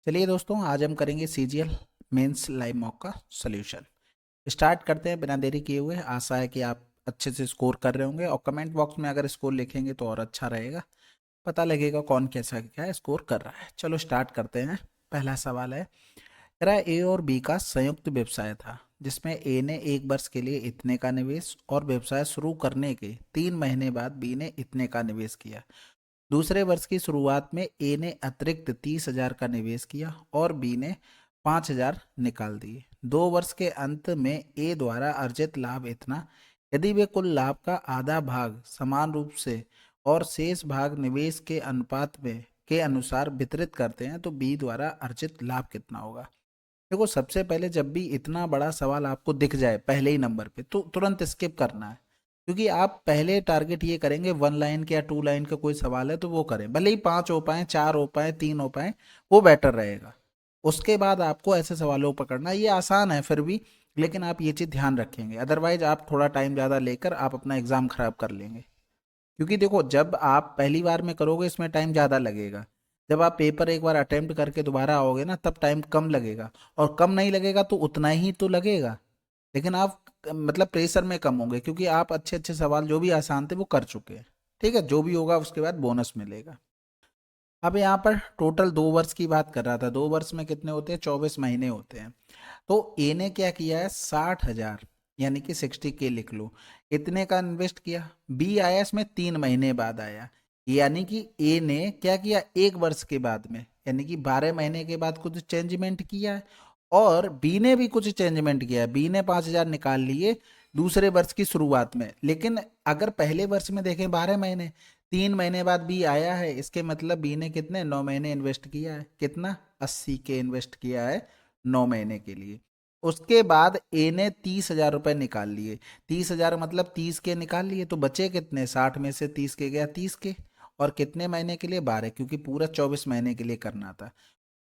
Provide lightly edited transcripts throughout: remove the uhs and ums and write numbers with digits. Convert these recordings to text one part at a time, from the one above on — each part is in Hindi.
चलिए दोस्तों, आज हम करेंगे सीजीएल मेंस लाइव मॉक का सॉल्यूशन। स्टार्ट करते हैं बिना देरी किए हुए। आशा है कि आप अच्छे से स्कोर कर रहे होंगे और कमेंट बॉक्स में अगर स्कोर लिखेंगे तो और अच्छा रहेगा, पता लगेगा कौन कैसा क्या स्कोर कर रहा है। चलो स्टार्ट करते हैं। पहला सवाल है, कह रहा है ए और बी का संयुक्त व्यवसाय था जिसमें ए ने 1 वर्ष के लिए इतने का निवेश और व्यवसाय शुरू करने के 3 महीने बाद बी ने इतने का निवेश किया। दूसरे वर्ष की शुरुआत में ए ने अतिरिक्त 30,000 का निवेश किया और बी ने 5,000 निकाल दिए। 2 वर्ष के अंत में ए द्वारा अर्जित लाभ इतना। यदि वे कुल लाभ का आधा भाग समान रूप से और शेष भाग निवेश के अनुपात में के अनुसार वितरित करते हैं तो बी द्वारा अर्जित लाभ कितना होगा। देखो, सबसे पहले जब भी इतना बड़ा सवाल आपको दिख जाए पहले ही नंबर पे तो तुरंत स्किप करना है, क्योंकि आप पहले टारगेट ये करेंगे 1 लाइन का या 2 लाइन का कोई सवाल है तो वो करें, भले ही 5 हो पाए, 4 हो पाए, 3 हो पाए, वो बेटर रहेगा। उसके बाद आपको ऐसे सवालों को पकड़ना। ये आसान है फिर भी, लेकिन आप ये चीज़ ध्यान रखेंगे, अदरवाइज आप थोड़ा टाइम ज़्यादा लेकर आप अपना एग्जाम खराब कर लेंगे। क्योंकि देखो, जब आप पहली बार में करोगे इसमें टाइम ज़्यादा लगेगा। जब आप पेपर एक बार अटेम्प्ट करके दोबारा आओगे ना, तब टाइम कम लगेगा, और कम नहीं लगेगा तो उतना ही तो लगेगा, लेकिन आप मतलब प्रेशर में कम होंगे क्योंकि आप अच्छे अच्छे सवाल जो भी आसान थे वो कर चुके हैं। ठीक है, जो भी होगा उसके बाद बोनस मिलेगा। अब यहाँ पर टोटल 2 वर्ष की बात कर रहा था। 2 वर्ष में कितने होते हैं? 24 महीने होते हैं। तो ए ने क्या किया है? 60,000 यानी कि 60K लिख लो, इतने का इन्वेस्ट किया। बी आया इसमें 3 महीने बाद आया, यानी कि ए ने क्या किया? 1 वर्ष के बाद में, यानी कि 12 महीने के बाद कुछ चेंजमेंट किया है। और बी ने भी कुछ चेंजमेंट किया है। बी ने 5,000 निकाल लिए दूसरे वर्ष की शुरुआत में, लेकिन अगर पहले वर्ष में देखें 12 महीने, 3 महीने बाद बी आया है, इसके मतलब बी ने कितने 9 महीने इन्वेस्ट किया है। कितना? 80K इन्वेस्ट किया है 9 महीने के लिए। उसके बाद ए ने 30,000 रुपये निकाल लिए। 30,000 मतलब 30K निकाल लिए, तो बचे कितने? 60 में से 30K गया 30K। और कितने महीने के लिए? 12, क्योंकि पूरा 24 महीने के लिए करना था।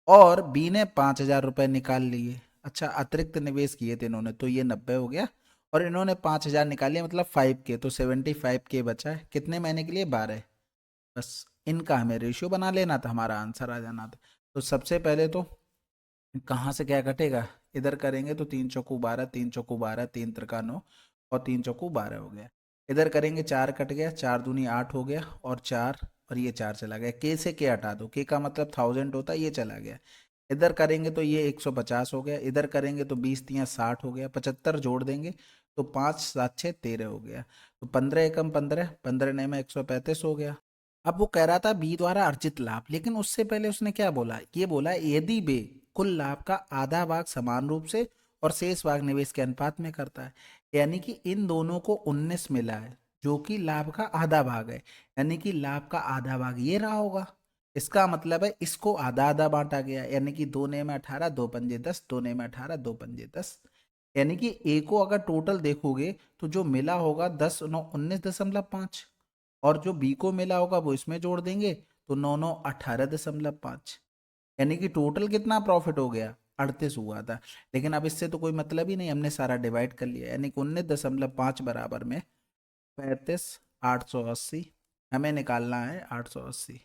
और बी ने 5,000 रुपये निकाल लिए। अच्छा, अतिरिक्त निवेश किए थे इन्होंने, तो ये 90 हो गया। और इन्होंने 5,000 निकाल लिया, मतलब 5K, तो 75K बचा है। कितने महीने के लिए? 12। बस इनका हमें रेशियो बना लेना था, हमारा आंसर आ जाना था। तो सबसे पहले तो कहाँ से क्या कटेगा? इधर करेंगे तो 3 चौकू 12, 3 चौकू 12, 3 त्रिका 9, और 3 चौकू 12 हो गया। इधर करेंगे 4 कट गया, 4 दूनी 8 हो गया, और 4, और ये 4 चला गया। के से के हटा दो, के का मतलब 1000 होता है, ये चला गया। इधर करेंगे तो ये 150 हो गया। इधर करेंगे तो 20 × 3 = 60 हो गया। 75 जोड़ देंगे तो 5 7 6 13 हो गया। तो 15 एकम 15, 15 ने में 135 हो गया। अब वो कह रहा था बी द्वारा अर्जित लाभ, लेकिन उससे पहले उसने क्या बोला? ये बोला यदि बे कुल लाभ का आधा भाग समान रूप से और शेष भाग निवेश के अनुपात में करता है, यानी कि इन दोनों को 19 मिला है जो कि लाभ का आधा भाग है, यानी कि लाभ का आधा भाग ये रहा होगा। इसका मतलब है इसको आधा आधा बांटा गया, यानी कि 2 ने में 18, 2 पंजे 10, 2 ने में 18, 2 पंजे 10। यानी कि ए को अगर टोटल देखोगे तो जो मिला होगा 10 9 19.5, और जो बी को मिला होगा वो इसमें जोड़ देंगे तो 9 9 18.5, यानी कि टोटल कितना प्रॉफिट हो गया? 38 हुआ था। लेकिन अब इससे तो कोई मतलब ही नहीं, हमने सारा डिवाइड कर लिया, यानी कि 19.5 बराबर में 35,880। हमें निकालना है 880,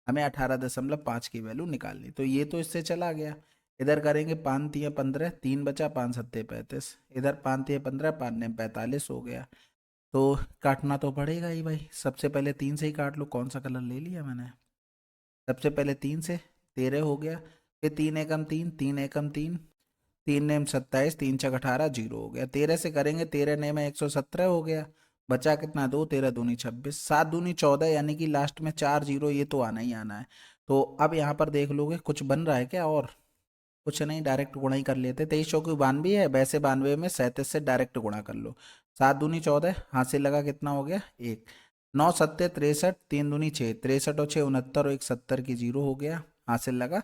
हमें 18.5 की वैल्यू निकालनी, तो ये तो इससे चला गया। इधर करेंगे 5 × 3 = 15, 3 बचा, 5 × 7 = 35। इधर 5 × 3 = 15, 5 ने 45 हो गया। तो काटना तो पड़ेगा ही भाई। सबसे पहले 3 से ही काट लो, कौन सा कलर ले लिया मैंने। सबसे पहले 3 से, 13 हो गया। फिर 3 एकम 3, 3 एकम 3, 3 नेम 27, 3 × 6 = 18, 0 हो गया। 13 से करेंगे, 13 ने में 117 हो गया। बचा कितना? 2, 13 दूनी 26, 7 दूनी 14, यानी कि लास्ट में 4 0, ये तो आना ही आना है। तो अब यहाँ पर देख लोगे कुछ बन रहा है क्या? और कुछ नहीं, डायरेक्ट गुणा ही कर लेते। 23 चौकी 92 है, वैसे 92 में 37 से डायरेक्ट गुणा कर लो। 7 दूनी 14, हाथ से लगा, कितना हो गया? 1। 9 सत्ते 63, 3 दूनी 6, 63 और 6 69, और 1 70 की 0 हो गया। हाथ से लगा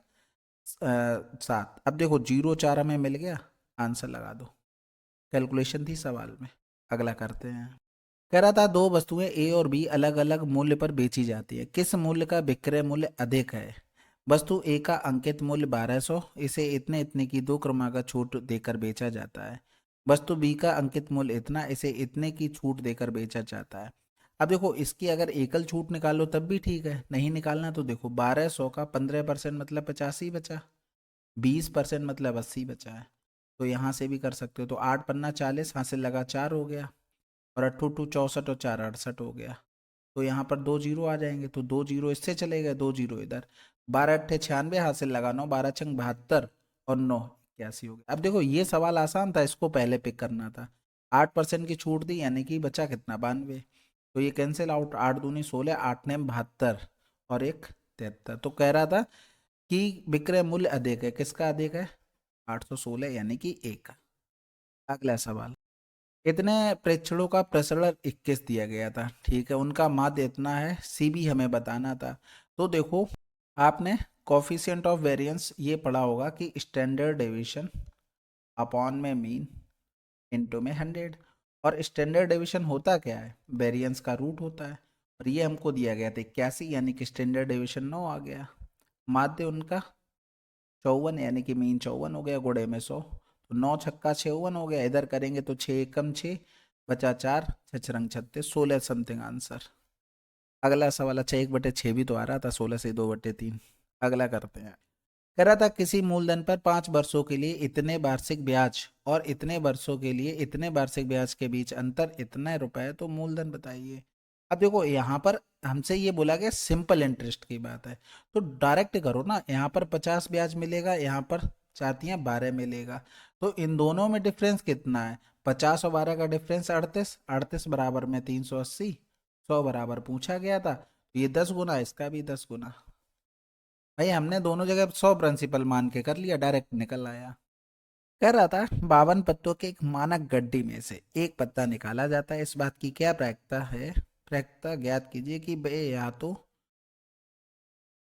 7। अब देखो 0 4 हमें मिल गया, आंसर लगा दो। कैलकुलेशन थी सवाल में। अगला करते हैं। कह रहा था दो वस्तुएं ए और बी अलग अलग मूल्य पर बेची जाती है, किस मूल्य का विक्रय मूल्य अधिक है? वस्तु ए का अंकित मूल्य 1200, इसे इतने इतने की 2 क्रमागत छूट देकर बेचा जाता है। वस्तु बी का अंकित मूल्य इतना, इसे इतने की छूट देकर बेचा जाता है। अब देखो, इसकी अगर एकल छूट निकालो तब भी ठीक है, नहीं निकालना तो देखो 1200 का 15% मतलब 85 बचा। 20% मतलब 80 बचा है। तो यहाँ से भी कर सकते हो। तो 8 पन्ना 40, हासिल लगा 4 हो गया, और 8 64 और 4 68 हो गया। तो यहाँ पर 2 जीरो आ जाएंगे, तो 2 जीरो इससे चले गए, 2 जीरो इधर। 12 अट्ठे 96, हासिल लगा 9, 12 छंग 72 और 9 81 हो गया। अब देखो ये सवाल आसान था, इसको पहले पिक करना था। 8% की छूट दी, यानी कि बचा कितना, 92। तो ये कैंसिल आउट, 8 दूनी 16, 8 ने 72 और एक 73। तो कह रहा था कि विक्रय मूल्य अधिक है, किसका अधिक है, 816 यानी कि ए का। अगला सवाल, इतने प्रेक्षणों का प्रसरण 21 दिया गया था, ठीक है, उनका माध्य इतना है, सी भी हमें बताना था। तो देखो आपने कोफिशिएंट ऑफ वेरिएंस ये पढ़ा होगा कि स्टैंडर्ड डेविएशन अपॉन में मीन इनटू में 100। और स्टैंडर्ड डेविएशन होता क्या है, वेरिएंस का रूट होता है। और ये हमको दिया गया था 81, यानी कि स्टैंडर्ड डेविएशन 9 आ गया। माध्य उनका 54, यानी कि मीन 54 हो गया, गुणे में 100। तो 9 छक्का 56 हो गया, इधर करेंगे तो 6 एकम 6, बचा 4, 6 छरंग 36, 16 समथिंग आंसर। अगला सवाल, अच्छा 1/6 भी तो आ रहा था, 16 से 2/3। अगला करते हैं। कह रहा था किसी मूलधन पर 5 वर्षों के लिए इतने वार्षिक ब्याज और इतने वर्षों के लिए इतने वार्षिक ब्याज के बीच अंतर इतने रुपए, तो मूलधन बताइए। अब देखो यहाँ पर हमसे ये बोला गया सिंपल इंटरेस्ट की बात है, तो डायरेक्ट करो ना। यहाँ पर 50 ब्याज मिलेगा, यहाँ पर 4×12 मिलेगा। तो इन दोनों में डिफरेंस कितना है, 50 और 12 का डिफरेंस 38, 38 बराबर में 380, 100 बराबर पूछा गया था, तो ये 10 गुना, इसका भी 10 गुना। भाई हमने दोनों जगह 100 प्रिंसिपल मान के कर लिया, डायरेक्ट निकल आया। कह रहा था 52 पत्तों के एक मानक गड्डी में से एक पत्ता निकाला जाता है, इस बात की क्या प्रायिकता है, प्रायिकता ज्ञात कीजिए कि बे या तो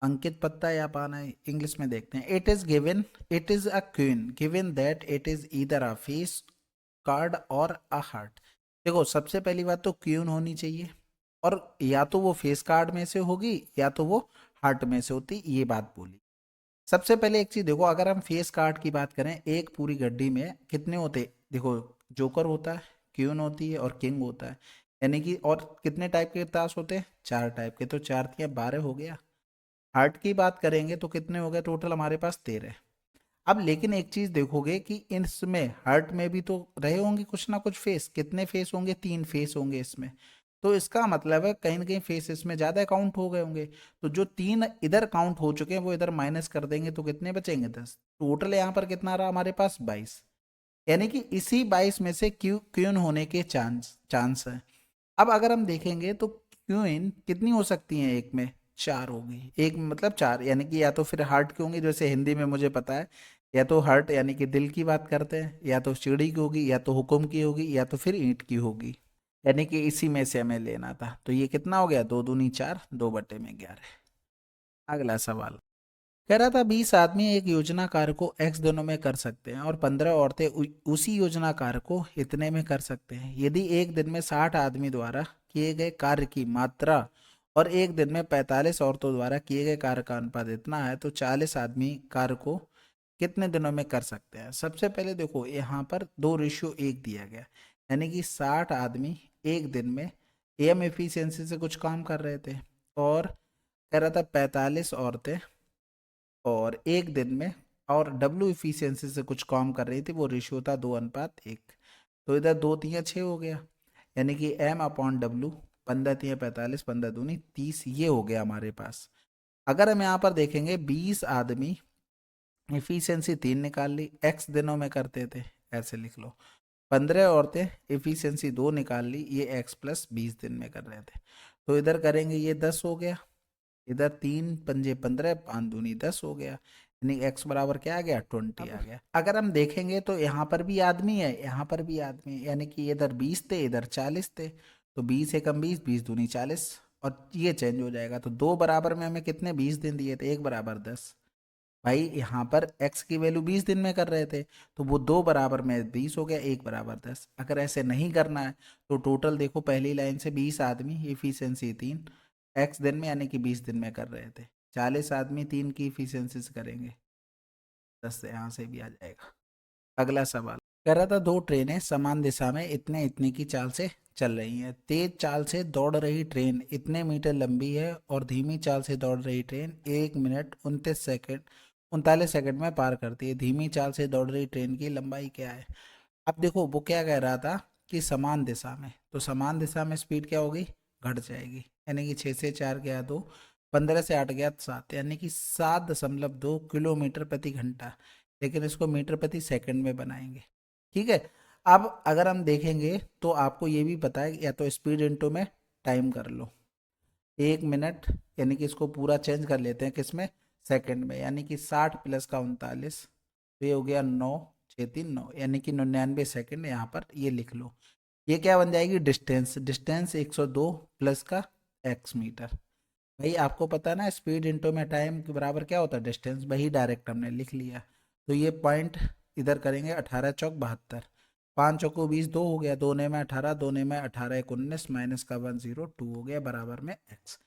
अंकित पत्ता या पाना है। इंग्लिश में देखते हैं। It is given, it is a queen given that it is either a face card और अ हार्ट। देखो सबसे पहली बात तो क्वीन होनी चाहिए, और या तो वो फेस कार्ड में से होगी या तो वो हार्ट में से होती, ये बात बोली। सबसे पहले एक चीज देखो, अगर हम फेस कार्ड की बात करें, एक पूरी गड्डी में कितने होते, देखो जोकर होता है, क्वीन होती है और किंग होता है, यानी कि और कितने टाइप के ताश होते हैं, 4 टाइप के, तो 4×12 हो गया। हार्ट की बात करेंगे तो कितने हो गए टोटल हमारे पास, 13। अब लेकिन एक चीज देखोगे कि इसमें हार्ट में भी तो रहे होंगे कुछ ना कुछ फेस, कितने फेस होंगे, 3 फेस होंगे इसमें। तो इसका मतलब है कहीं ना कहीं फेस इसमें ज्यादा काउंट हो गए होंगे। तो जो 3 इधर काउंट हो चुके हैं वो इधर माइनस कर देंगे तो कितने बचेंगे, 10। टोटल यहाँ पर कितना रहा हमारे पास, 22। यानी कि इसी 22 में से क्यून होने के चांस चांस है। अब अगर हम देखेंगे तो क्वीन कितनी हो सकती हैं, एक में 4 होगी, एक में मतलब 4, यानी कि या तो फिर हार्ट की होंगी, जैसे हिंदी में मुझे पता है, या तो हार्ट यानी कि दिल की बात करते हैं, या तो चिड़ी की होगी, या तो हुक्म की होगी, या तो फिर ईंट की होगी। यानी कि इसी में से हमें लेना था। तो ये कितना हो गया, 2×4, 2/11। अगला सवाल, कह रहा था 20 आदमी एक योजना कार्य को एक्स दिनों में कर सकते हैं और 15 औरतें उसी योजना कार्य को इतने में कर सकते हैं। यदि एक दिन में 60 आदमी द्वारा किए गए कार्य की मात्रा और एक दिन में 45 औरतों द्वारा किए गए कार्य का अनुपात इतना है, तो 40 आदमी कार्य को कितने दिनों में कर सकते हैं। सबसे पहले देखो यहाँ पर 2:1 दिया गया, यानी कि 60 आदमी एक दिन में एम एफिशिएंसी से कुछ काम कर रहे थे, और कह रहा था 45 औरतें और एक दिन में और डब्ल्यू इफिशियंसी से कुछ काम कर रही थी, वो रेशियो था 2:1। तो इधर 2×3=6 हो गया, यानी कि एम अपॉन डब्ल्यू, 15×3=45, 15×2=30, ये हो गया हमारे पास। अगर हम यहाँ पर देखेंगे 20 आदमी इफिशियंसी 3 निकाल ली, एक्स दिनों में करते थे, ऐसे लिख लो। 15 औरतें इफिशियंसी 2 निकाल ली, ये x+20 दिन में कर रहे थे। तो इधर करेंगे ये 10 हो गया, इधर 3×5=15, 5×2=10 हो गया, यानी x बराबर क्या आ गया, 20 आ गया। अगर हम देखेंगे तो यहाँ पर भी आदमी है, यहाँ पर भी आदमी है, यानी कि इधर 20 थे, इधर 40 थे। तो 20×1=20, 20×2=40, और ये चेंज हो जाएगा। तो 2 बराबर में हमें कितने 20 दिन दिए थे, 1 = 10। भाई यहाँ पर x की वैल्यू 20 दिन में कर रहे थे, तो वो 2 बराबर में 20 हो गया, 1 = 10। अगर ऐसे नहीं करना है तो टोटल देखो, पहली लाइन से 20 आदमी इफिशियंसी 3 x दिन में, यानी कि 20 दिन में कर रहे थे। 40 आदमी 3 की इफिशियंसी से करेंगे, 10 से यहाँ से भी आ जाएगा। अगला सवाल, कह रहा था 2 ट्रेनें समान दिशा में इतने इतने की चाल से चल रही हैं। तेज चाल से दौड़ रही ट्रेन इतने मीटर लंबी है और धीमी चाल से दौड़ रही ट्रेन 1 मिनट 29 सेकंड 39 सेकंड में पार करती है। धीमी चाल से दौड़ रही ट्रेन की लंबाई क्या है? अब देखो वो क्या कह रहा था कि समान दिशा में, तो समान दिशा में स्पीड क्या होगी? घट जाएगी। यानी कि 6 से 4 गया 2, 15 से 8 गया 7, यानी कि 7.2 किलोमीटर प्रति घंटा। लेकिन इसको मीटर प्रति सेकंड में बनाएंगे। ठीक है। अब अगर हम देखेंगे तो आपको ये भी पता है, या तो स्पीड इंटू में टाइम कर लो, 1 मिनट, यानी कि इसको पूरा चेंज कर लेते हैं किसमें? सेकंड में। यानी कि 60 प्लस का 39, तो ये हो गया 9, 6, 3, 9, यानी कि 99 सेकंड। यहाँ पर ये लिख लो। ये क्या बन जाएगी? डिस्टेंस। डिस्टेंस 102 प्लस का x मीटर। भाई आपको पता है ना, स्पीड इंटू में टाइम के बराबर क्या होता है? डिस्टेंस। वही डायरेक्ट हमने लिख लिया। तो ये पॉइंट इधर करेंगे, 18 चौक 72, 5 चौको 20, 2 हो गया, 2 ने में 18, 2 ने में 18, 19 माइनस का 102 हो गया बराबर में x।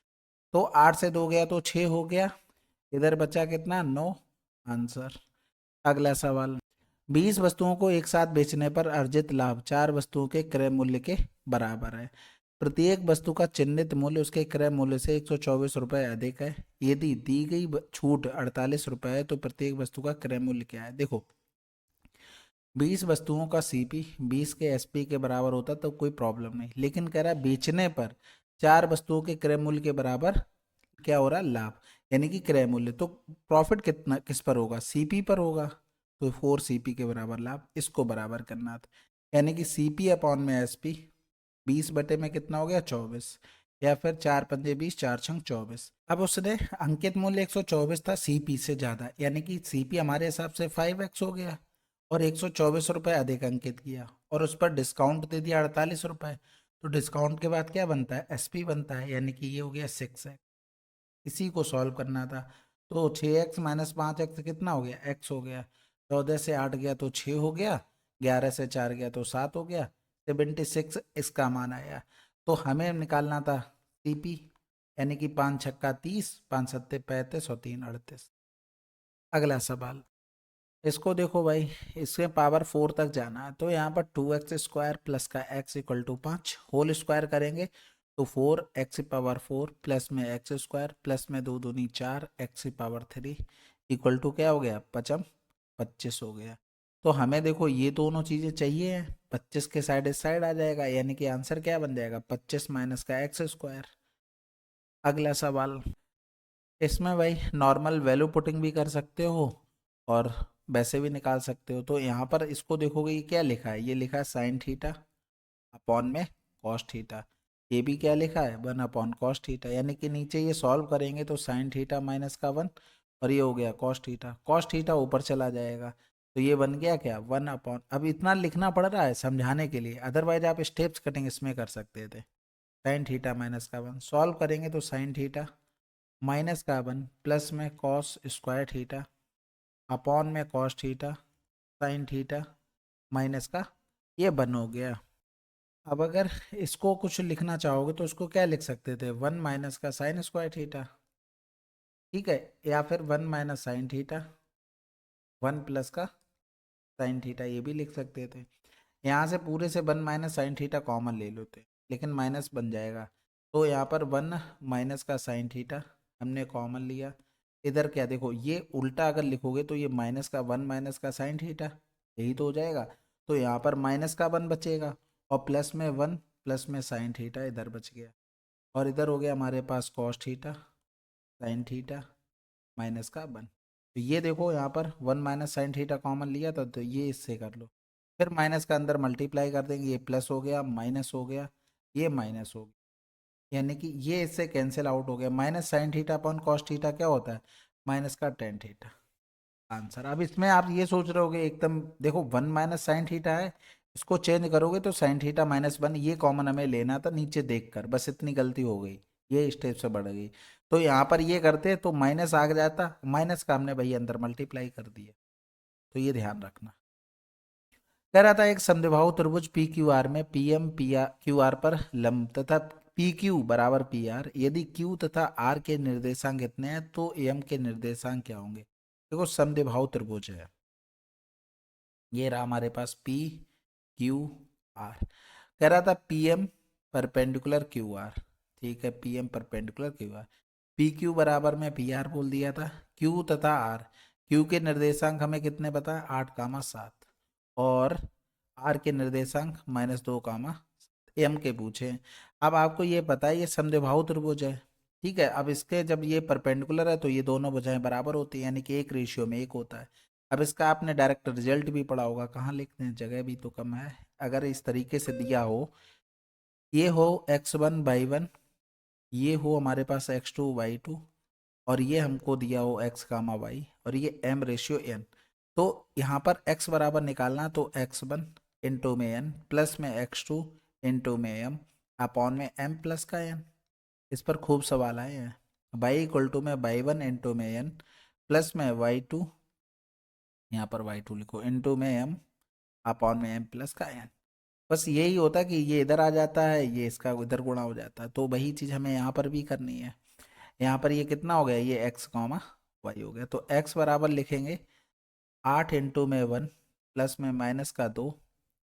तो 8 से 2 गया तो 6 हो गया, इधर बचा कितना? 9। आंसर। अगला सवाल, 20 वस्तुओं को एक साथ बेचने पर अर्जित लाभ 4 वस्तुओं के क्रय मूल्य के बराबर है। प्रत्येक वस्तु का चिन्हित मूल्य उसके क्रय मूल्य से 124 रुपये अधिक है। यदि दी गई छूट 48 रुपये है तो प्रत्येक वस्तु का क्रय मूल्य क्या है? देखो, 20 वस्तुओं का सीपी 20 के एसपी के बराबर होता तो कोई प्रॉब्लम नहीं, लेकिन कह रहा है बेचने पर 4 वस्तुओं के क्रय मूल्य के बराबर क्या हो रहा है? लाभ। यानी कि क्रय मूल्य, तो प्रॉफिट कितना किस पर होगा? सीपी पर होगा। तो 4 सीपी के बराबर लाभ, इसको बराबर करना था। यानी कि सीपी अपॉन में एसपी, 20 बटे में कितना हो गया? 24, या फिर 4 पंजे 20, 4 छंग 24। अब उसने अंकित मूल्य 124 था, सीपी से ज्यादा, यानी कि सीपी हमारे हिसाब से 5x हो गया, और 124 रुपये अधिक अंकित किया, और उस पर डिस्काउंट दे दिया 48 रुपये। तो डिस्काउंट के बाद क्या बनता है? एसपी बनता है, यानी कि ये हो गया 6x। इसी को सॉल्व करना था। तो 6x माइनस 5x कितना हो गया? x हो गया। 14 से 8 गया तो 6 हो गया, 11 से 4 गया तो 7 हो गया, 76 इसका मान आया। तो हमें निकालना था सीपी, यानी कि 5 छक्का 30, 5 सत्ते 35 और 3 38। अगला सवाल, इसको देखो भाई, इसके पावर 4 तक जाना है, तो यहाँ पर 2x² प्लस का x equal to 5 whole square करेंगे तो 4x⁴ प्लस में x² प्लस में 2 दूनी 4 x⁴ इक्वल टू क्या हो गया? 25 हो गया। तो हमें देखो ये दोनों चीजें चाहिए हैं, 25 के साइड इस साइड आ जाएगा, यानी कि आंसर क्या बन जाएगा? 25 माइनस का x²। अगला सवाल, इसमें भाई नॉर्मल वैल्यू पुटिंग भी कर सकते हो और वैसे भी निकाल सकते हो। तो यहाँ पर इसको देखोगे, ये क्या लिखा है? ये लिखा है साइन थीटा अपॉन में कॉस थीटा। ये भी क्या लिखा है? 1/cos theta. यानी कि नीचे ये सॉल्व करेंगे तो साइन थीटा माइनस का 1, और ये हो गया कॉस थीटा। कॉस थीटा ऊपर चला जाएगा, तो ये बन गया क्या? 1/। अब इतना लिखना पड़ रहा है समझाने के लिए, अदरवाइज आप स्टेप्स कटिंग इसमें कर सकते थे। साइन थीटा माइनस का 1 सॉल्व करेंगे तो साइन थीटा माइनस का 1 प्लस में कॉस स्क्वायर थीटा अपॉन में cos theta sine theta minus का ये 1 हो गया। अब अगर इसको कुछ लिखना चाहोगे तो इसको क्या लिख सकते थे? 1 माइनस का साइन स्क्वायर थीटा, ठीक है, या फिर 1 माइनस साइन थीटा, 1 प्लस का साइन थीटा, ये भी लिख सकते थे। यहाँ से पूरे से 1 माइनस साइन थीटा कॉमन ले लेते, लेकिन माइनस बन जाएगा। तो यहाँ पर 1 माइनस का साइन थीटा हमने कॉमन लिया। इधर क्या देखो, ये उल्टा अगर लिखोगे तो ये माइनस का 1 माइनस का साइन थीटा, यही तो हो जाएगा। तो यहाँ पर माइनस का 1 बचेगा, और प्लस में 1 प्लस में साइन थीटा इधर बच गया, और इधर हो गया हमारे पास cos theta sine theta minus का 1। तो ये देखो यहाँ पर 1 माइनस साइन थीटा कॉमन लिया था, तो ये इससे कर लो, फिर माइनस का अंदर मल्टीप्लाई कर देंगे, ये प्लस हो गया, माइनस हो गया, ये माइनस हो गया, यानी कि ये इससे कैंसिल आउट हो गया। Minus sine theta upon cos theta क्या होता है? माइनस का टेन थीटा। आंसर। अब इसमें आप ये सोच रहे होगे एकदम, देखो 1 माइनस साइन थीटा है, इसको चेंज करोगे तो साइन थीटा माइनस 1, ये कॉमन हमें लेना था नीचे देखकर, बस इतनी गलती हो गई, ये स्टेप से बढ़ गई। तो यहाँ पर ये करते तो माइनस आ जाता, माइनस का हमने भाई अंदर मल्टीप्लाई कर दिया, तो ये ध्यान रखना। कह रहा था एक समद्विबाहु त्रिभुज पी क्यू आर में P M P R Q R पर लंब तथा पी क्यू बराबर पी आर, यदि क्यू तथा आर के निर्देशांक कितने हैं तो एम के निर्देशांक क्या होंगे? देखो समद्विबाहु त्रिभुज है, ये रहा हमारे पास पी क्यू आर। कह रहा था P M perpendicular Q R, ठीक है, P M perpendicular Q R, P Q बराबर में पी आर बोल दिया था, क्यू तथा आर, क्यू के निर्देशांक हमें कितने पता है, 8, 7, और आर के निर्देशांक -2, एम के पूछे हैं। अब आपको ये पता है ये समद्विबाहु त्रिभुज है, ठीक है। अब इसके जब ये परपेंडिकुलर है तो ये दोनों भुजाएं बराबर होती है, यानी कि 1:1 होता है। अब इसका आपने डायरेक्ट रिजल्ट भी पढ़ा होगा, कहाँ लिखते हैं, जगह भी तो कम है। अगर इस तरीके से दिया हो, ये हो x1 y1, ये हो हमारे पास x2 y2, और ये हमको दिया हो x, y, और ये m/n, तो यहाँ पर x बराबर निकालना, तो x1 इंटू में n प्लस में x2 इंटू में m अपॉन में m प्लस का n। इस पर खूब सवाल आए हैं। y इक्वल टू में y1 इंटू में n प्लस में y2, यहाँ पर y2 लिखो, इंटू में m अपॉन में m प्लस का n। बस यही होता है कि ये इधर आ जाता है, ये इसका इधर गुणा हो जाता है, तो वही चीज़ हमें यहाँ पर भी करनी है। यहाँ पर ये कितना हो गया, ये x, y हो गया, तो x बराबर लिखेंगे 8 इंटू में 1 प्लस में माइनस का 2,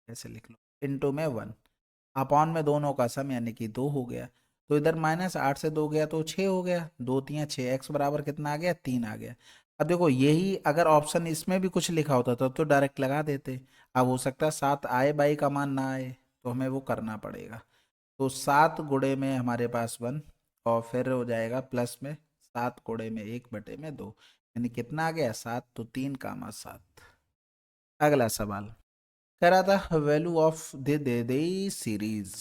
ऐसे लिख लो, इंटू में 1 अपॉन में दोनों का सम, यानी कि 2 हो गया। तो इधर -8 से 2 गया तो 6 हो गया, 2×3 = 6, x बराबर कितना आ गया, 3 आ गया। अब देखो यही अगर ऑप्शन इसमें भी कुछ लिखा होता तो डायरेक्ट लगा देते। अब हो सकता है 7 आए, बाई का मान ना आए, तो हमें वो करना पड़ेगा। तो 7 गुणे में हमारे पास 1, और फिर हो जाएगा प्लस में 7 गुणे में 1/2, यानी कितना आ गया, 7, तो 3, 7। अगला सवाल कह रहा था वैल्यू ऑफ दे सीरीज।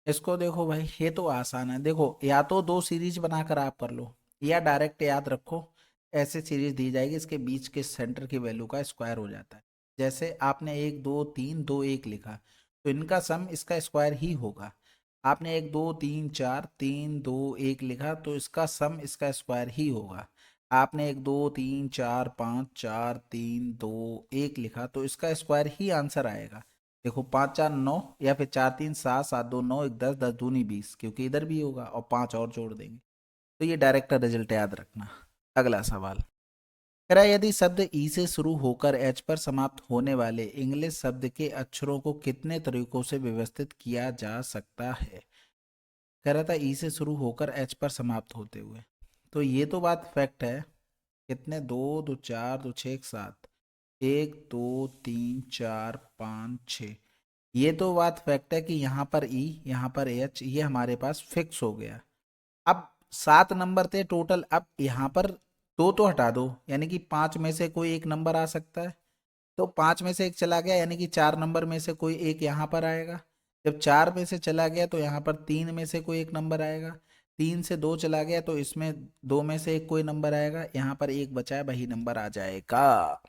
इसको देखो भाई, ये तो आसान है। देखो या तो दो सीरीज बनाकर आप कर लो, या डायरेक्ट याद रखो, ऐसे सीरीज दी जाएगी इसके बीच के सेंटर की वैल्यू का स्क्वायर हो जाता है। जैसे आपने 1, 2, 3, 2, 1 लिखा, तो इनका सम इसका स्क्वायर ही होगा। आपने 1, 2, 3, 4, 3, 2, 1 लिखा, तो इसका सम इसका स्क्वायर ही होगा। आपने 1, 2, 3, 4, 5, 4, 3, 2, 1 लिखा, तो इसका स्क्वायर ही आंसर आएगा। देखो 5, 4, 9, या फिर 4, 3, 7, 7, 2, 9, 1, 10, 10 दूनी 20, क्योंकि इधर भी होगा और 5 और जोड़ देंगे। तो ये डायरेक्ट रिजल्ट याद रखना। अगला सवाल कह रहा है यदि शब्द ई से शुरू होकर एच पर समाप्त होने वाले इंग्लिश शब्द के अक्षरों को कितने तरीकों से व्यवस्थित किया जा सकता है। कह रहा था ई से शुरू होकर एच पर समाप्त होते हुए, तो ये तो बात फैक्ट है। कितने, 2, 2, 4, 2, 6, 7, 1, 2, 3, 4, 5, 6, ये तो बात फैक्ट है कि यहाँ पर ई, यहाँ पर एच, ये हमारे पास फिक्स हो गया। अब 7 नंबर थे टोटल, अब यहाँ पर दो तो हटा दो, यानी कि 5 में से कोई एक नंबर आ सकता है। तो 5 में से एक चला गया, यानी कि 4 नंबर में से कोई एक यहाँ पर आएगा। जब 4 में से चला गया तो यहाँ पर 3 में से कोई एक नंबर आएगा। 3 से 2 चला गया तो इसमें 2 में से एक कोई नंबर आएगा, यहाँ पर एक बचा है, वही नंबर आ जाएगा।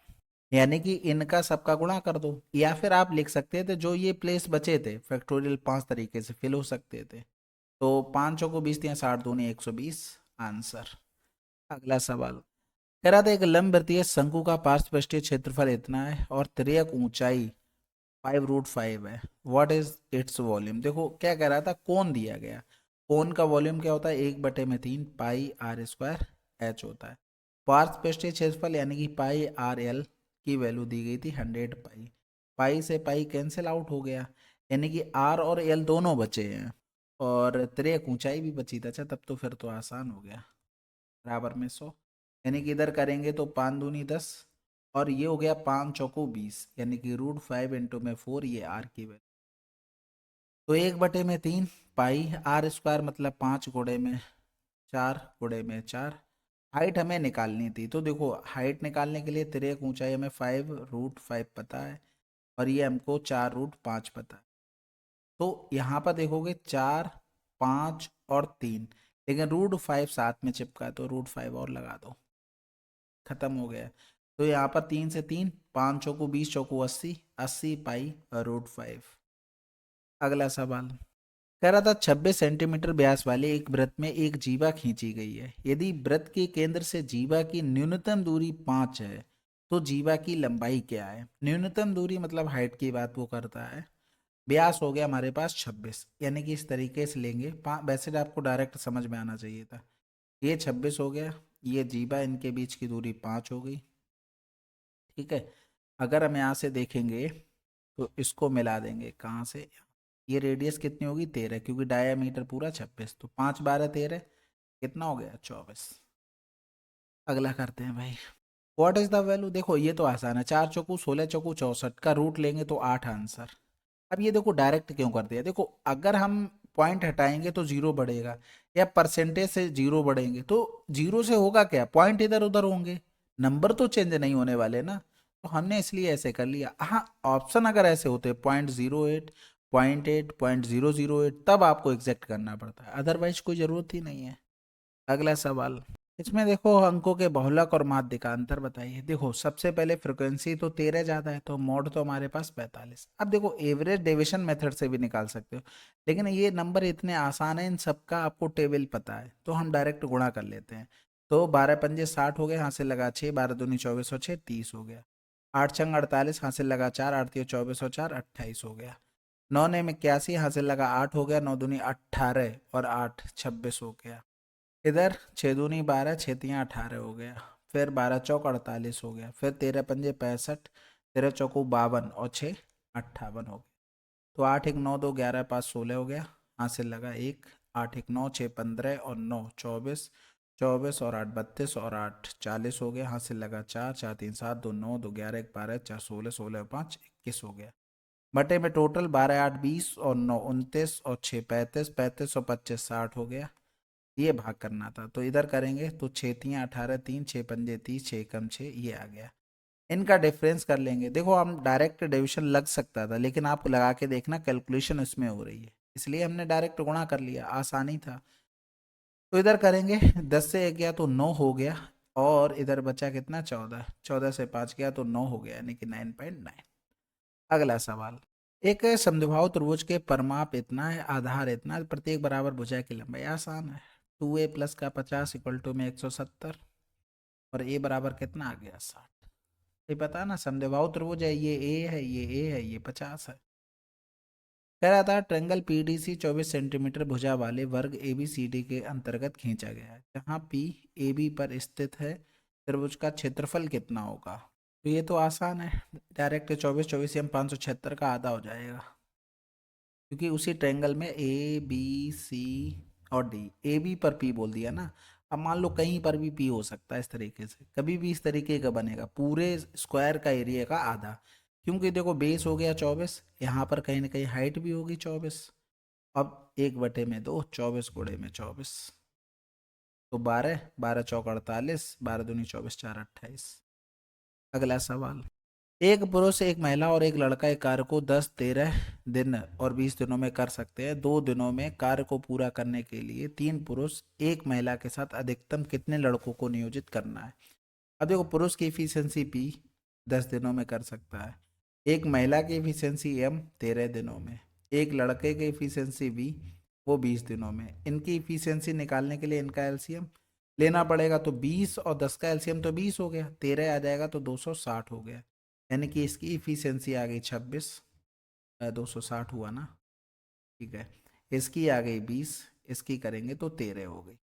यानी कि इनका सबका गुणा कर दो, या फिर आप लिख सकते थे जो ये प्लेस बचे थे फैक्टोरियल 5 तरीके से फिल हो सकते थे। तो 5 को 20 दिया, 60 दूनी 120, आंसर। अगला सवाल कह रहा था एक लंबवृत्तीय शंकु का पार्श्वपृष्ठीय क्षेत्रफल इतना है और तिर्यक ऊंचाई 5√5 है। What is its volume. देखो क्या कह रहा था, कोण दिया गया, कोण का वॉल्यूम क्या होता है, 1/3 πr² होता है। पार्श्वपृष्ठीय क्षेत्रफल यानी कि πrl की वैल्यू दी गई थी 100 पाई से पाई कैंसिल आउट हो गया, यानी कि आर और एल दोनों बचे हैं, और तिर्यक ऊंचाई भी बची थी। अच्छा तब तो फिर तो आसान हो गया, बराबर में 100, यानी कि इधर करेंगे तो 5 दूनी 10, और ये हो गया 5 चौको 20, यानी कि √5 इंटू में 4, ये आर की वैल्यू। तो 1/3 πr² मतलब 5 गुणे में 4 हाइट हमें निकालनी थी। तो देखो हाइट निकालने के लिए तिर्यक ऊंचाई हमें 5√5 पता है, और ये हमको 4√5 पता है। तो यहाँ पर देखोगे 4, 5 और 3, लेकिन √5 साथ में चिपका है, तो √5 और लगा दो, खत्म हो गया। तो यहाँ पर 3 से 3, 5 चौको 20, चौको 80, 80 π√5। अगला सवाल कह रहा था 26 सेंटीमीटर व्यास वाले एक वृत्त में एक जीवा खींची गई है। यदि वृत्त के केंद्र से जीवा की न्यूनतम दूरी 5 है तो जीवा की लंबाई क्या है। न्यूनतम दूरी मतलब हाइट की बात वो करता है। व्यास हो गया हमारे पास 26, यानी कि इस तरीके से लेंगे, वैसे तो आपको डायरेक्ट समझ में आना चाहिए था। ये 26 हो गया, ये जीवा, इनके बीच की दूरी 5 हो गई, ठीक है। अगर हम यहाँ से देखेंगे तो इसको मिला देंगे, कहाँ से, ये रेडियस कितनी होगी 13, क्योंकि डायामीटर पूरा 26, तो 5, 12, 13 कितना हो गया 24। अगला करते हैं भाई। व्हाट इज द वैल्यू, देखो ये तो आसान है, 4 चौकू 16 चौकू 64 का रूट लेंगे तो 8 आंसर। अब ये देखो डायरेक्ट क्यों कर दिया, देखो अगर हम पॉइंट हटाएंगे तो जीरो बढ़ेगा, या परसेंटेज से जीरो बढ़ेंगे तो जीरो से होगा क्या, पॉइंट इधर उधर होंगे, नंबर तो चेंज नहीं होने वाले ना। तो हमने इसलिए ऐसे कर लिया। हाँ, ऑप्शन अगर ऐसे होते 0.08, 0.8, 0.008, तब आपको एग्जैक्ट करना पड़ता है, अदरवाइज कोई जरूरत ही नहीं है। अगला सवाल, इसमें देखो अंकों के बहुलक और माध्य का अंतर बताइए। देखो सबसे पहले फ्रिक्वेंसी तो 13 ज़्यादा है, तो मोड तो हमारे पास 45। अब देखो एवरेज डेविएशन मेथड से भी निकाल सकते हो, लेकिन ये नंबर इतने आसान है, इन सबका आपको टेबल पता है, तो हम डायरेक्ट गुणा कर लेते हैं। तो 12×5 = 60 हो गया, यहाँ से लगा 6, 12×2 = 24 और 6 30 हो गया। 8×6 = 48, यहाँ से लगा 4, 8×3 = 24 और 4 28 हो गया। 9×9 = 81, यहाँ से लगा 8 हो गया, 9×2 = 18 और 8 26 हो गया। इधर 6×2 = 12, 6×3 = 18 हो गया। फिर 12×4 = 48 हो गया। फिर 13×5 = 65, 13×4 = 52 और 6 58 हो गया। तो 8×1 = 9, 2 11, 5 16 हो गया। यहाँ से लगा 1, 8×1 = 9, 6 15 और 9 24, 24 और 8 32 और 8 40 हो गया। यहाँ से लगा 4, 4 3 7, 2 9, 2 11, 1 12, 4 16, 16 और 5 21 हो गया। बटे में टोटल 12 8 20 और 9 29 और 6 35, 35 और 25 60 हो गया। ये भाग करना था, तो इधर करेंगे तो 6×3 = 18, 3 6×5 = 30, 6 × 6 ये आ गया। इनका डिफरेंस कर लेंगे। देखो हम डायरेक्ट डिवीजन लग सकता था, लेकिन आप लगा के देखना कैलकुलेशन इसमें हो रही है, इसलिए हमने डायरेक्ट गुणा कर लिया, आसानी था। तो इधर करेंगे 10 से 1 गया तो 9 हो गया, और इधर बचा कितना 14, 14 से 5 गया तो 9 हो गया, यानी कि 9.9। अगला सवाल, एक समद्विबाहु त्रिभुज के परिमाप इतना है, आधार इतना है, प्रत्येक बराबर भुजा की लंबाई। आसान है, 2a + का 50 = में 170, और a बराबर कितना आ गया 60। ये पता ना, समद्विबाहु त्रिभुज है, ये a है, ये a है, ये 50 है। कह रहा था ट्रेंगल पीडीसी 24 सेंटीमीटर भुजा वाले वर्ग एबीसीडी के अंतर्गत खींचा गया है, जहाँ पी ए बी पर स्थित है, त्रिभुज का क्षेत्रफल कितना होगा। तो ये तो आसान है, डायरेक्ट 24 24 से हम 576 का आधा हो जाएगा, क्योंकि उसी ट्रायंगल में ए बी सी और डी, ए बी पर पी बोल दिया ना। अब मान लो कहीं पर भी पी हो सकता है, इस तरीके से कभी भी इस तरीके का बनेगा, पूरे स्क्वायर का एरिया का आधा, क्योंकि देखो बेस हो गया 24, यहाँ पर कहीं ना कहीं हाइट भी होगी 24। अब 1/2, 24 × 24, तो 12, 12×4 = 48, 12×2 = 24, 4 28। अगला सवाल, एक पुरुष एक महिला और एक लड़का एक कार्य को 10 13 दिन और 20 दिनों में कर सकते हैं। 2 दिनों में कार्य को पूरा करने के लिए 3 पुरुष एक महिला के साथ अधिकतम कितने लड़कों को नियोजित करना है। अब देखो पुरुष की इफिशियंसी पी 10 दिनों में कर सकता है, एक महिला की इफिशियंसी एम 13 दिनों में, एक लड़के की इफिशियंसी बी वो 20 दिनों में। इनकी इफिशियंसी निकालने के लिए इनका एलसीएम लेना पड़ेगा, तो 20 और 10 का एलसीएम तो 20 हो गया, 13 आ जाएगा तो 260 हो गया, यानी कि इसकी इफिशियंसी आ गई 26, 260 हुआ ना, ठीक है। इसकी आ गई 20, इसकी करेंगे तो 13 हो गई।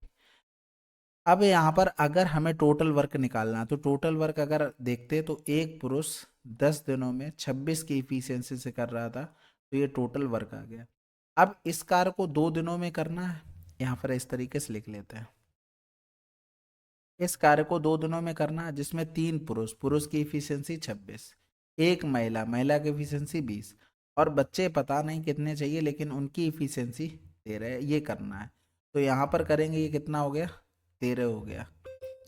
अब यहाँ पर अगर हमें टोटल वर्क निकालना है, तो टोटल वर्क अगर देखते तो एक पुरुष 10 दिनों में 26 की इफिशियंसी से कर रहा था, तो ये टोटल वर्क आ गया। अब इस कार्य को 2 दिनों में करना है, यहाँ पर इस तरीके से लिख लेते हैं। इस कार्य को 2 दिनों में करना है, जिसमें 3 पुरुष, पुरुष की इफिशियंसी 26, एक महिला, महिला की इफिशियंसी 20, और बच्चे पता नहीं कितने चाहिए, लेकिन उनकी इफिशियंसी 13 है, ये करना है। तो यहाँ पर करेंगे, ये कितना हो गया 13 हो गया,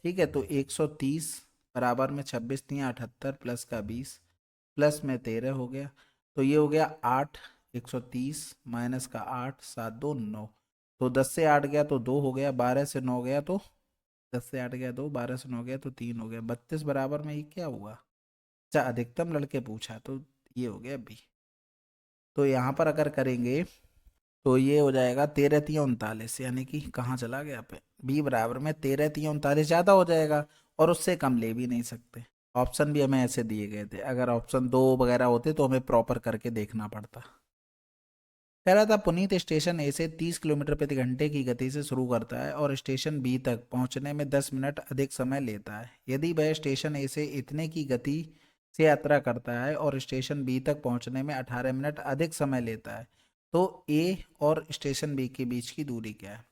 ठीक है। तो 130 बराबर में 26 3 78 प्लस का 20 प्लस में 13 हो गया, तो ये हो गया 8, 130 माइनस का 8, 7 2 9, तो 10 से 8 गया तो 2 हो गया, 12 से 9 गया तो 10 से 8 गया 2, 12 से 9 गया तो 3 हो गया, 32 बराबर में ये क्या हुआ। अच्छा, अधिकतम लड़के पूछा, तो ये हो गया बी। तो यहाँ पर अगर करेंगे तो ये हो जाएगा 13×3 = 39, यानी कि कहाँ चला गया पे, बी बराबर में 13×3 = 39 ज़्यादा हो जाएगा, और उससे कम ले भी नहीं सकते। ऑप्शन भी हमें ऐसे दिए गए थे, अगर ऑप्शन 2 वगैरह होते तो हमें प्रॉपर करके देखना पड़ता। कह रहा था पुनीत स्टेशन ए से 30 किलोमीटर प्रति घंटे की गति से शुरू करता है और स्टेशन बी तक पहुंचने में 10 मिनट अधिक समय लेता है। यदि वह स्टेशन ए से इतने की गति से यात्रा करता है और स्टेशन बी तक पहुंचने में 18 मिनट अधिक समय लेता है, तो ए और स्टेशन बी के बीच की दूरी क्या है।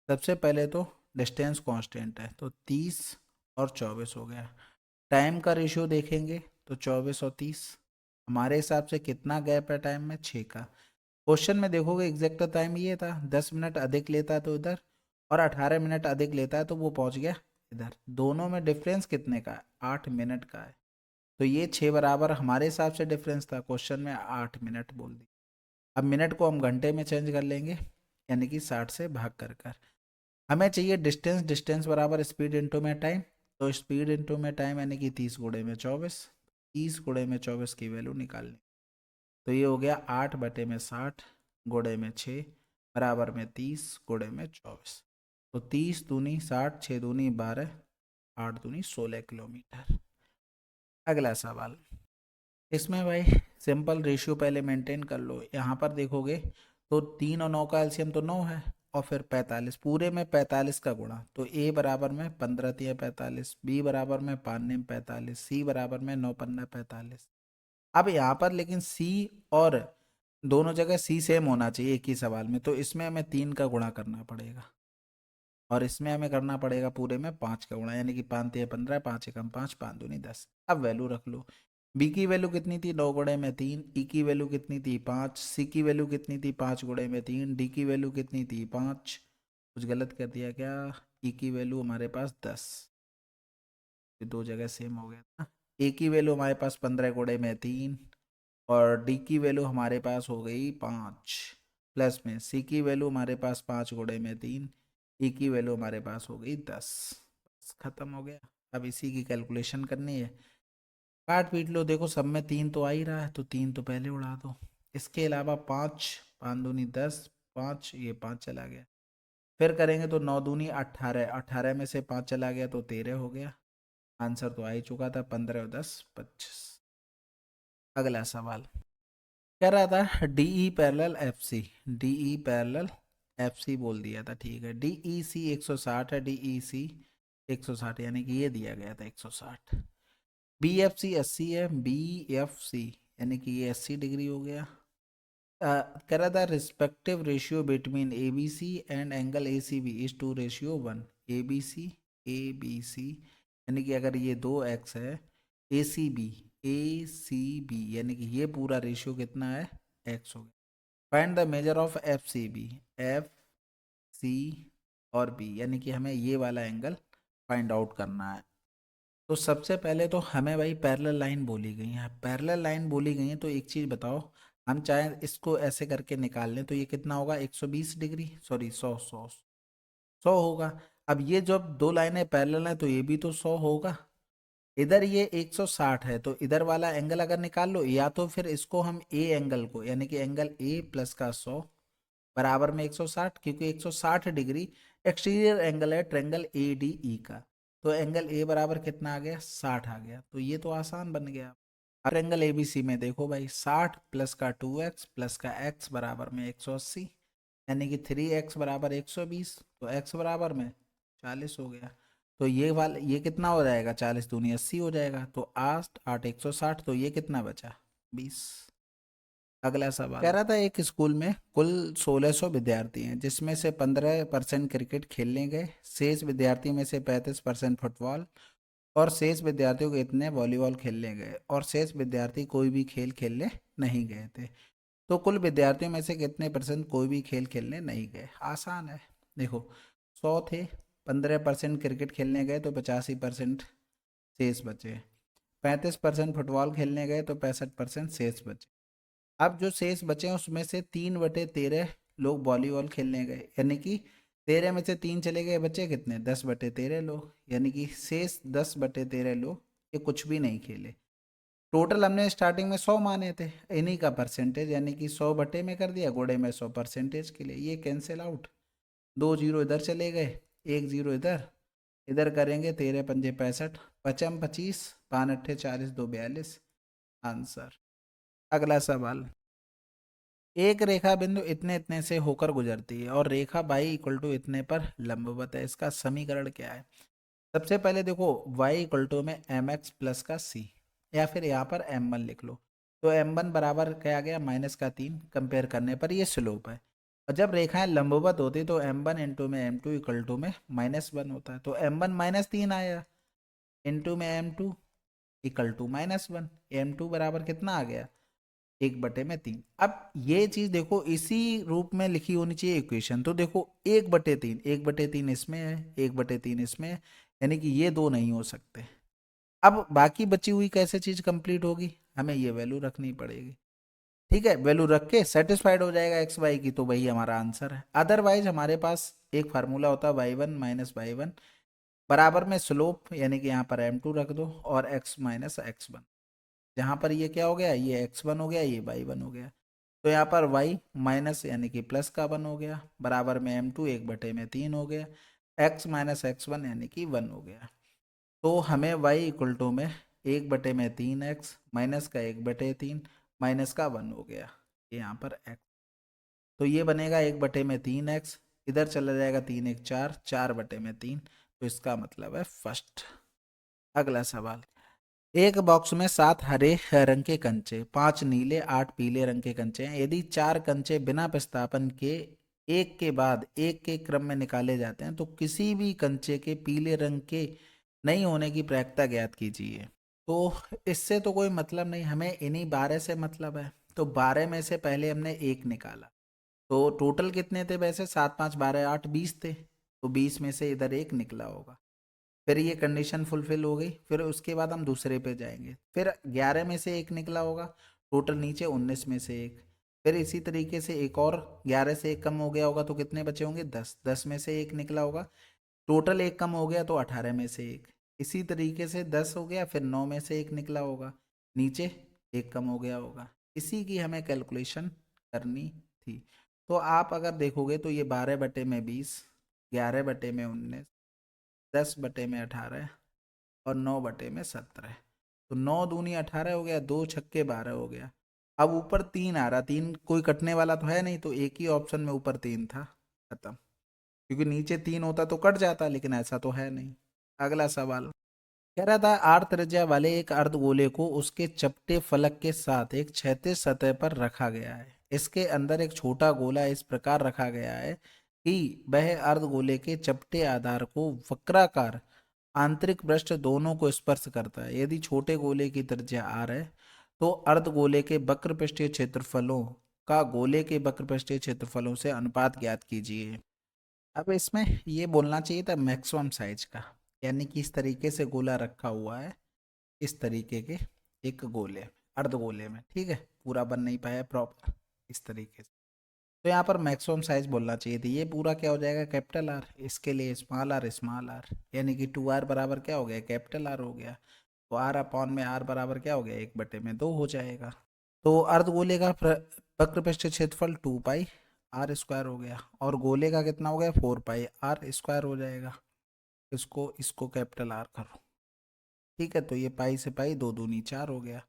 सबसे पहले तो डिस्टेंस कांस्टेंट है, तो 30 और 24 हो गया, टाइम का रेशियो देखेंगे तो 24 और 30, हमारे हिसाब से कितना गैप है टाइम में, 6 का। क्वेश्चन में देखोगे एग्जैक्ट टाइम ये था, 10 मिनट अधिक लेता है तो इधर, और 18 मिनट अधिक लेता है तो वो पहुंच गया इधर। दोनों में डिफरेंस कितने का है, 8 मिनट का है। तो ये 6 बराबर हमारे हिसाब से डिफरेंस था, क्वेश्चन में 8 मिनट बोल दी। अब मिनट को हम घंटे में चेंज कर लेंगे, यानी कि 60 से भाग कर हमें चाहिए डिस्टेंस, डिस्टेंस बराबर स्पीड इंटू में टाइम। तो स्पीड इंटू में टाइम यानी कि 30 गुणे में 24, 30 गुणे में 24 की वैल्यू निकालनी। तो ये हो गया 8/60 गुणे में 6 बराबर में 30 गुणे में 24। तो 30 दूनी 60, 6 दूनी 12, 8 दूनी 16 किलोमीटर। अगला सवाल, इसमें भाई सिंपल रेशियो पहले मेंटेन कर लो। यहाँ पर देखोगे तो 3 और 9 का एलसीएम तो 9 है, और फिर 45, पूरे में 45 का गुणा। तो ए बराबर में 15 तिया 45, बी बराबर में 5 नेम 45, सी बराबर में 9 पन्ना 45। अब यहाँ पर लेकिन सी और दोनों जगह सी सेम होना चाहिए एक ही सवाल में, तो इसमें हमें 3 का गुणा करना पड़ेगा, और इसमें हमें करना पड़ेगा पूरे में 5 का गुणा, यानी कि 5 तिया 15, 5 एकम 5, 5 दूनी 10। अब वैल्यू रख लो, बी की वैल्यू कितनी थी, 9 गुणे में 3, ई की वैल्यू कितनी थी 5, सी की वैल्यू कितनी थी 5 गुणे में 3, डी की वैल्यू कितनी थी 5, कुछ गलत कर दिया क्या, ई की वैल्यू हमारे पास 10, ये दो जगह सेम हो गया था। ए की वैल्यू हमारे पास 15 गुणे में 3, और डी की वैल्यू हमारे पास हो गई 5, प्लस में सी की वैल्यू हमारे पास 5 गुणे में 3, ई की वैल्यू हमारे पास हो गई 10। बस खत्म हो गया। अब इसी की कैलकुलेशन करनी है, काट पीट लो। देखो सब में 3 तो आ ही रहा है, तो 3 तो पहले उड़ा दो। इसके अलावा 5, 5 दूनी 10, 5 ये 5 चला गया। फिर करेंगे तो 9 दूनी 18, 18 में से 5 चला गया तो 13 हो गया। आंसर तो आ ही चुका था, 15 और 10 25। अगला सवाल कह रहा था DE parallel F C, DE parallel F C बोल दिया था, ठीक है। डीई सी 160 है, डीई सी 160 यानी कि ये दिया गया था 160। बी एफ सी 80 है, बी एफ सी यानी कि ये 80 डिग्री हो गया। कह रहा था respective ratio between A B C and angle A C B is 2:1। A B C यानी कि अगर ये 2x है, ए सी बी यानी कि ये पूरा रेशियो कितना है, x हो गया। Find the measure of F C B, F C और बी यानी कि हमें ये वाला एंगल फाइंड आउट करना है। तो सबसे पहले तो हमें भाई पैरेलल लाइन बोली गई है, पैरेलल लाइन बोली गई है तो एक चीज़ बताओ, हम चाहे इसको ऐसे करके निकाल लें तो ये कितना होगा, 120 डिग्री, सॉरी 100 होगा। अब ये जब दो लाइनें पैरेलल हैं तो ये भी तो 100 होगा। इधर ये 160 है तो इधर वाला एंगल अगर निकाल लो, या तो फिर इसको हम ए एंगल को यानी कि एंगल ए प्लस का 100 बराबर में 160, क्योंकि 160 डिग्री एक्सटीरियर एंगल है ट्रेंगल ए डी ई का। तो एंगल ए बराबर कितना आ गया, 60 आ गया। तो ये तो आसान बन गया। अब ट्रेंगल ए बी सी में देखो भाई, 60 प्लस का 2x प्लस का x बराबर में 180, यानी कि 3x बराबर 120, तो x बराबर में 40 हो गया। तो ये वाला ये कितना हो जाएगा, 40 दूनी 80 हो जाएगा। तो 8 8 160, तो ये कितना बचा, 20। अगला सवाल कह रहा था एक स्कूल में कुल 1600 विद्यार्थी हैं, जिसमें से 15% क्रिकेट खेलने गए, शेष विद्यार्थी में से 35% फुटबॉल, और शेष विद्यार्थियों को इतने वॉलीबॉल खेलने गए, और शेष विद्यार्थी कोई भी खेल खेलने नहीं गए थे। तो कुल विद्यार्थियों में से कितने परसेंट कोई भी खेल खेलने नहीं गए। आसान है, देखो 100 थे, 15% क्रिकेट खेलने गए तो 85% शेष बचे, 35% फुटबॉल खेलने गए तो 65% शेष बचे। अब जो शेष बचे हैं उसमें से 3/13 लोग वॉलीबॉल खेलने गए, यानी कि 13 में से 3 चले गए, बचे कितने, 10/13 लोग, यानी कि शेष 10/13 लोग ये कुछ भी नहीं खेले। टोटल हमने स्टार्टिंग में 100 माने थे, इन्हीं का परसेंटेज यानी कि 100 बटे में कर दिया, गुणे में 100 परसेंटेज के लिए। ये कैंसिल आउट, 2 जीरो इधर चले गए, 1 जीरो इधर, इधर करेंगे 13 पंजे 65, 55 25, 5 अट्ठे 40, 2 42 आंसर। अगला सवाल, एक रेखा बिंदु इतने इतने से होकर गुजरती है और रेखा बाई इक्वल टू इतने पर लंबवत है, इसका समीकरण क्या है। सबसे पहले देखो y इक्वल टू में एम एक्स प्लस का सी, या फिर यहाँ पर m1 लिख लो। तो m1 बराबर क्या आ गया, -3, कंपेयर करने पर ये स्लोप है। और जब रेखाएं लंबवत होती तो m1 इंटू में m2 इक्वल टू में -1 होता है। तो m1 -3 आया इंटू में m2, इक्वल टू -1। m2 बराबर कितना आ गया, 1/3। अब ये चीज देखो इसी रूप में लिखी होनी चाहिए इक्वेशन। तो देखो 1/3, 1/3 इसमें है, 1/3 इसमें है, यानी कि ये दो नहीं हो सकते। अब बाकी बची हुई कैसे चीज कंप्लीट होगी, हमें ये वैल्यू रखनी पड़ेगी। ठीक है, वैल्यू रख के सेटिस्फाइड हो जाएगा एक्स वाई की, तो वही हमारा आंसर है। अदरवाइज हमारे पास एक फार्मूला होता है y1 माइनस y1 बराबर में स्लोप, यानी कि यहाँ पर m2 रख दो और x माइनस x1। जहाँ पर ये क्या हो गया, ये x1 हो गया, ये y1 हो गया। तो यहाँ पर y माइनस यानी कि प्लस का 1 हो गया, बराबर में m2 1/3 हो गया, x माइनस x1 यानी कि 1 हो गया। तो हमें y इक्वल टू में 1/3 x माइनस का 1/3 माइनस का 1 हो गया, ये यहाँ पर x। तो ये बनेगा 1/3 x, इधर चला जाएगा 3 1 4, 4/3। तो इसका मतलब है फर्स्ट। अगला सवाल, एक बॉक्स में 7 हरे रंग के कंचे, 5 नीले, 8 पीले रंग के कंचे हैं। यदि 4 कंचे बिना प्रतिस्थापन के एक के बाद एक के क्रम में निकाले जाते हैं तो किसी भी कंचे के पीले रंग के नहीं होने की प्रायिकता ज्ञात कीजिए। तो इससे तो कोई मतलब नहीं, हमें इन्हीं 12 से मतलब है। तो 12 में से पहले हमने एक निकाला, तो टोटल कितने थे वैसे, 7 5 12 8 20 थे। तो 20 में से इधर एक निकला होगा, फिर ये कंडीशन फुलफिल हो गई। फिर उसके बाद हम दूसरे पे जाएंगे, फिर 11 में से एक निकला होगा, टोटल नीचे 19 में से एक। फिर इसी तरीके से एक और 11 से एक कम हो गया होगा तो कितने बचे होंगे, 10, 10 में से एक निकला होगा, टोटल एक कम हो गया तो 18 में से एक। इसी तरीके से 10 हो गया, फिर 9 में से एक निकला होगा, नीचे एक कम हो गया होगा। इसी की हमें कैलकुलेशन करनी थी। तो आप अगर देखोगे तो ये 12/20, 11/19, 10/18 और 9/17। तो 9 दूनी 18 हो गया, 2 छक्के 12 हो गया। अब ऊपर 3 आ रहा, 3 कोई कटने वाला तो है नहीं, तो एक ही ऑप्शन में ऊपर 3 था, खत्म। क्योंकि नीचे 3 होता तो कट जाता, लेकिन ऐसा तो है नहीं। अगला सवाल कह रहा था, आर त्रिज्या वाले एक अर्धगोले को उसके चपटे फलक के साथ एक क्षैतिज सतह पर रखा गया है। इसके अंदर एक छोटा गोला इस प्रकार रखा गया है कि वह अर्धगोले के चपटे आधार को वक्राकार आंतरिक पृष्ठ दोनों को स्पर्श करता है। यदि छोटे गोले की त्रिज्या r है तो अर्धगोले के वक्र पृष्ठीय क्षेत्रफलों का गोले के वक्र पृष्ठीय क्षेत्रफलों से अनुपात ज्ञात कीजिए। अब इसमें ये बोलना चाहिए था मैक्सिमम साइज का, यानी कि इस तरीके से गोला रखा हुआ है, इस तरीके के एक गोले अर्धगोले में, ठीक है, पूरा बन नहीं पाया प्रॉपर इस तरीके से। तो यहाँ पर मैक्सिमम साइज बोलना चाहिए थी। ये पूरा क्या हो जाएगा, कैपिटल आर, इसके लिए स्मॉल आर, यानी कि 2r बराबर क्या हो गया, कैपिटल आर हो गया। तो आर अपॉन में आर बराबर क्या हो गया, 1/2 हो जाएगा। तो अर्धगोले का वक्र पृष्ठ क्षेत्रफल 2πr² हो गया, और गोले का कितना हो गया, 4πr² हो जाएगा। इसको इसको कैपिटल आर करो, ठीक है। तो ये पाई से पाई, 2 दूनी 4 हो गया,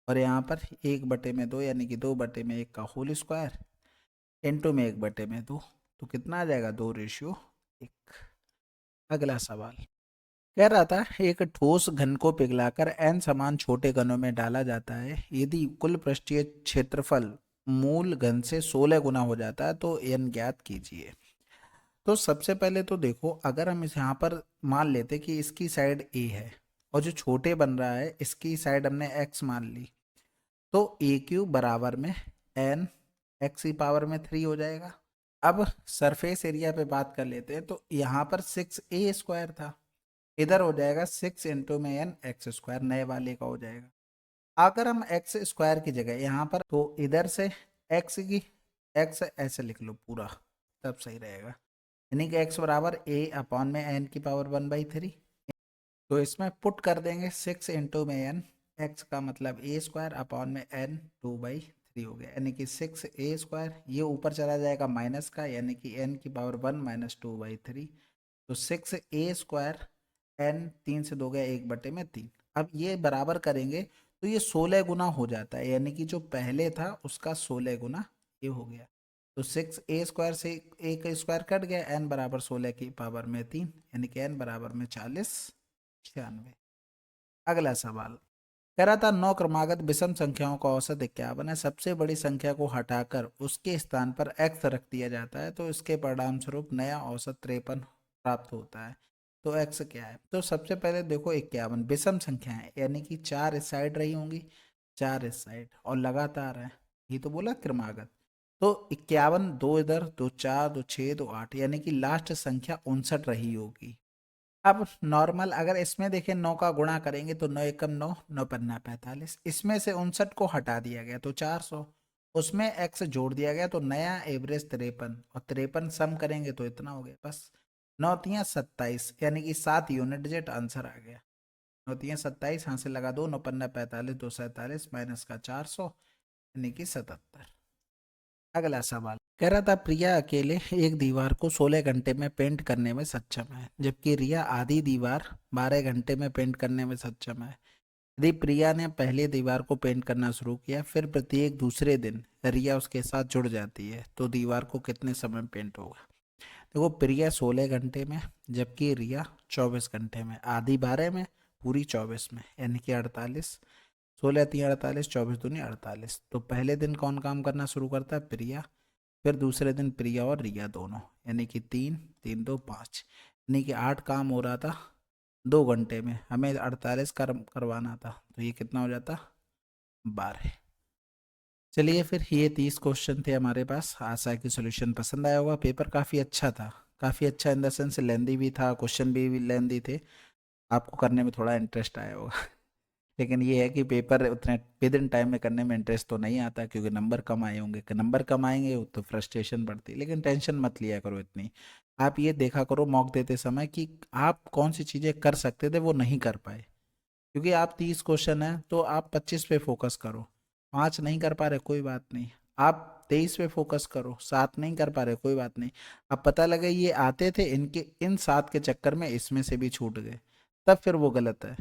और यहाँ पर 1/2 यानी कि 2/1 का होल स्क्वायर इंटू में 1/2, तो कितना आ जाएगा, 2:1। अगला सवाल कह रहा था, एक ठोस घन को पिघलाकर n समान छोटे घनों में डाला जाता है। यदि कुल पृष्ठीय क्षेत्रफल मूल घन से 16 गुना हो जाता है तो n ज्ञात कीजिए। तो सबसे पहले तो देखो, अगर हम इस यहाँ पर मान लेते कि इसकी साइड a है और जो छोटे बन रहा है इसकी साइड हमने x मान ली, तो a³ बराबर में n x³ हो जाएगा। अब सरफेस एरिया पे बात कर लेते हैं, तो यहाँ पर 6a² था, इधर हो जाएगा 6 इंटू में n x², नए वाले का हो जाएगा। अगर हम x² की जगह यहाँ पर, तो इधर से x ऐसे लिख लो पूरा, तब सही रहेगा। यानी कि x बराबर a/n⁻⁴। तो इसमें पुट कर देंगे 6 इंटू में n, x का मतलब a² अपॉन में n 2/3 हो गया, यानी कि 6a², ये ऊपर चला जाएगा माइनस का, यानी कि n⁻1 - 2/3। तो 6a² n 3 से 2 गया, 1/3। अब ये बराबर करेंगे तो ये 16 गुना हो जाता है, यानी कि जो पहले था उसका 16 गुना ये हो गया। तो 6a² से a का स्क्वायर कट गया, n बराबर 16⁻3, यानी कि n बराबर में 40 96। अगला सवाल कह रहा था, 9 क्रमागत विषम संख्याओं का औसत 51 है। सबसे बड़ी संख्या को हटाकर उसके स्थान पर x रख दिया जाता है तो इसके परिणाम स्वरूप नया औसत 53 प्राप्त होता है। तो एक्स क्या है? तो सबसे पहले देखो 51 विषम संख्या है, यानी कि 4 इस साइड रही होंगी, 4 इस साइड, और लगातार है, ये तो बोला क्रमागत। तो 51, दो इधर, दो 4, दो 6, दो 8, यानी कि लास्ट संख्या 59 रही होगी। अब नॉर्मल अगर इसमें देखें 9 का गुणा करेंगे तो 9 एकम 9, 9 पन्ना 45, इसमें से 59 को हटा दिया गया तो 400, उसमें एक्स जोड़ दिया गया तो नया एवरेज 53, और 53 सम करेंगे तो इतना हो गया बस। 9 तियां 27, यानी कि 7 यूनिट डिजिट आंसर आ गया। 9 तियां 27, यहाँ से लगा दो, 9 पन्ना 45, 2 47 माइनस का 400, यानी कि 77। अगला सवाल कह रहा था प्रिया अकेले एक दीवार को 16 घंटे में पेंट करने में सक्षम है, जबकि रिया आधी दीवार 12 घंटे में पेंट करने में सक्षम है। यदि प्रिया ने पहले दीवार को पेंट करना शुरू किया, फिर प्रत्येक दूसरे दिन रिया उसके साथ जुड़ जाती है, तो दीवार को कितने समय में पेंट होगा? देखो, प्रिया 16 घंटे में, जबकि रिया 24 घंटे में, आधी 12 में, पूरी 24 में, यानी कि 48। 16 3 48, 24 दूनी 48। तो पहले दिन कौन काम करना शुरू करता है? प्रिया। फिर दूसरे दिन प्रिया और रिया दोनों, यानी कि 3 3 2 5, यानी कि 8 काम हो रहा था 2 घंटे में, हमें 48 करवाना था, तो ये कितना हो जाता? 12। चलिए फिर, ये 30 क्वेश्चन थे हमारे पास। आशा है कि सोल्यूशन पसंद आया होगा। पेपर काफ़ी अच्छा था, काफ़ी अच्छा इन द सेंस लेंदी भी था, क्वेश्चन भी लेंदी थे, आपको करने में थोड़ा इंटरेस्ट आया होगा। लेकिन ये है कि पेपर उतने विद इन टाइम में करने में इंटरेस्ट तो नहीं आता, क्योंकि नंबर कम आए होंगे, कि नंबर कम आएंगे तो फ्रस्ट्रेशन बढ़ती है। लेकिन टेंशन मत लिया करो इतनी, आप ये देखा करो मॉक देते समय कि आप कौन सी चीज़ें कर सकते थे वो नहीं कर पाए, क्योंकि आप 30 क्वेश्चन है तो आप 25 पे फोकस करो, 5 नहीं कर पा रहे कोई बात नहीं, आप 23 पे फोकस करो, 7 नहीं कर पा रहे कोई बात नहीं, अब पता लगे ये आते थे, इनके इन 7 के चक्कर में इसमें से भी छूट गए, तब फिर वो गलत है।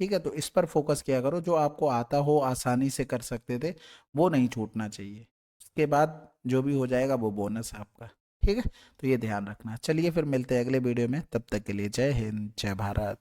ठीक है, तो इस पर फोकस किया करो, जो आपको आता हो, आसानी से कर सकते थे, वो नहीं छूटना चाहिए। उसके बाद जो भी हो जाएगा वो बोनस है आपका। ठीक है, तो ये ध्यान रखना। चलिए फिर मिलते हैं अगले वीडियो में, तब तक के लिए जय हिंद, जय भारत।